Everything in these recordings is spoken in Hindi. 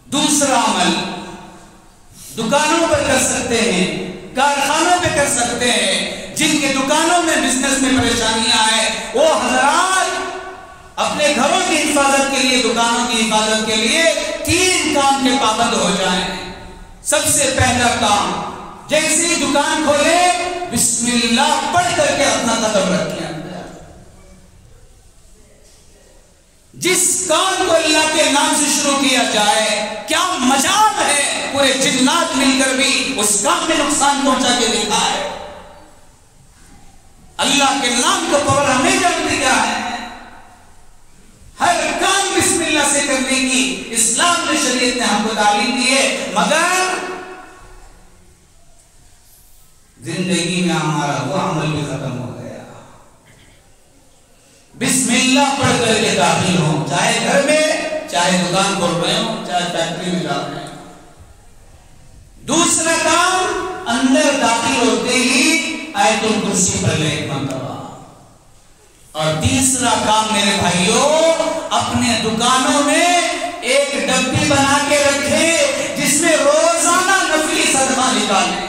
दूसरा अमल दुकानों पर कर सकते हैं, कारखानों पे कर सकते हैं। जिनके दुकानों में बिजनेस में परेशानियां है वो हजरात अपने घरों की हिफाजत के लिए, दुकानों की हिफाजत के लिए 3 काम के पाबंद हो जाएं। सबसे पहला काम, जैसे ही दुकान खोले बिस्मिल्लाह पढ़ करके अपना कदम रखें। जिस काम को अल्लाह के नाम से शुरू किया जाए, क्या मजाल है पूरे जिन्नात मिलकर भी उस काम में नुकसान पहुंचा के देखा है। अल्लाह के नाम को पावर हमें जानती क्या है। हर काम बिस्मिल्लाह से करने की इस्लाम ने, शरीयत ने हमको तालीम दी है, मगर जिंदगी में हमारा वो अमल भी खत्म हो गया। बिस्मिल्लाह पढ़ करके दाखिल हो, चाहे घर में, चाहे दुकान खोल रहे हो, चाहे फैक्ट्री में जा रहे हो। दूसरा काम, अंदर दाखिल होते ही आयतुल कुर्सी पढ़ ले 1 मरतबा। और तीसरा काम मेरे भाइयों, अपने दुकानों में एक डब्बी बना के रखे जिसमें रोजाना नफली सदका निकालें।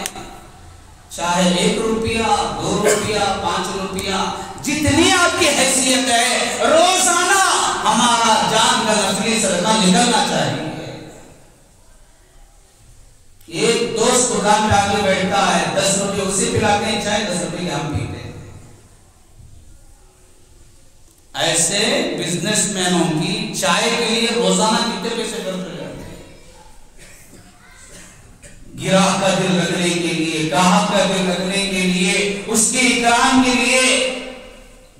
चाहे 1 रुपया, 2 रुपया, 5 रुपया, जितनी आपकी हैसियत है, रोजाना हमारा जान का नफली सदका निकलना चाहिए। एक दोस्त दुकान पे आके बैठता है, 10 रुपये उसे पिलाते हैं, चाहे 10 रुपये हम पीते हैं। ऐसे बिजनेसमैनों की चाय के लिए रोजाना कितने पैसे खर्च हो जाते हैं। गिराह का दिल रखने के लिए, ग्राहक का दिल रखने के लिए, उसके इकराम के लिए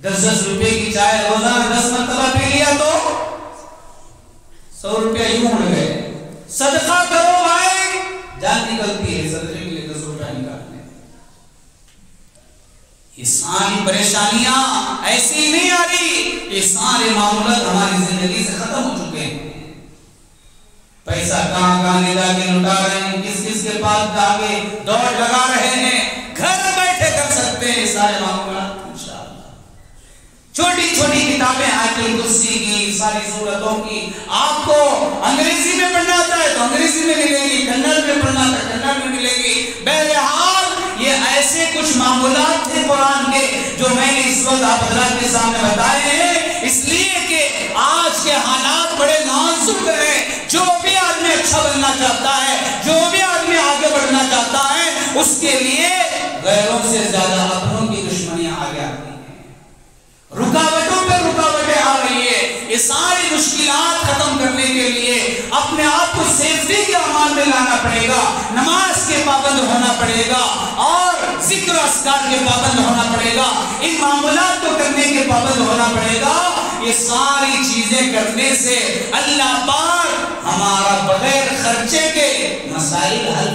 10-10 रुपए की चाय रोजाना 10 मरतबा पी लिया तो 100 रुपया यूं उड़ गए। सदका करो भाई, जान निकलती है सदके के लिए 10 रुपया निकालने। ये सारी परेशानियां ऐसी नहीं आ रही, ये सारे मामूलात हमारी जिंदगी से खत्म हो चुके हैं। पैसा कहां ले जाके लुटा रहे हैं, किस किस के पास जाके दौड़ लगा रहे हैं। घर बैठे कर सकते हैं सारे मामूलात इंशाअल्लाह। छोटी छोटी किताबें आयतुल कुर्सी की, सारी सूरतों की, आपको अंग्रेजी में पढ़ना आता है तो अंग्रेजी में मिलेगी, कन्नड़ में पढ़ना आता है कन्नड़ में मिलेगी। बहरहाल ये ऐसे कुछ मामूलात थे कुरान के जो मैंने इस वक्त आप हज़रात के सामने बताए हैं, इसलिए कि आज के हालात बड़े नाजुक हैं। जो भी आदमी अच्छा बनना चाहता है, जो भी आदमी आगे बढ़ना चाहता है, उसके लिए गैरों से ज्यादा अपनों की दुश्मनियां आगे आती हैं, रुकावटों पर रुकावटें आ रही है। ये सारी मुश्किलात खत्म करने के लिए अपने आप को सेफ्टी के अमाल में लाना पड़ेगा, नमाज के पाबंद होना पड़ेगा और जिक्र अस्कार के पाबंद होना पड़ेगा, इन मामूलात को करने के पाबंद होना पड़ेगा। ये सारी चीजें करने से अल्लाह पाक हमारा बगैर खर्चे के मसाइल हल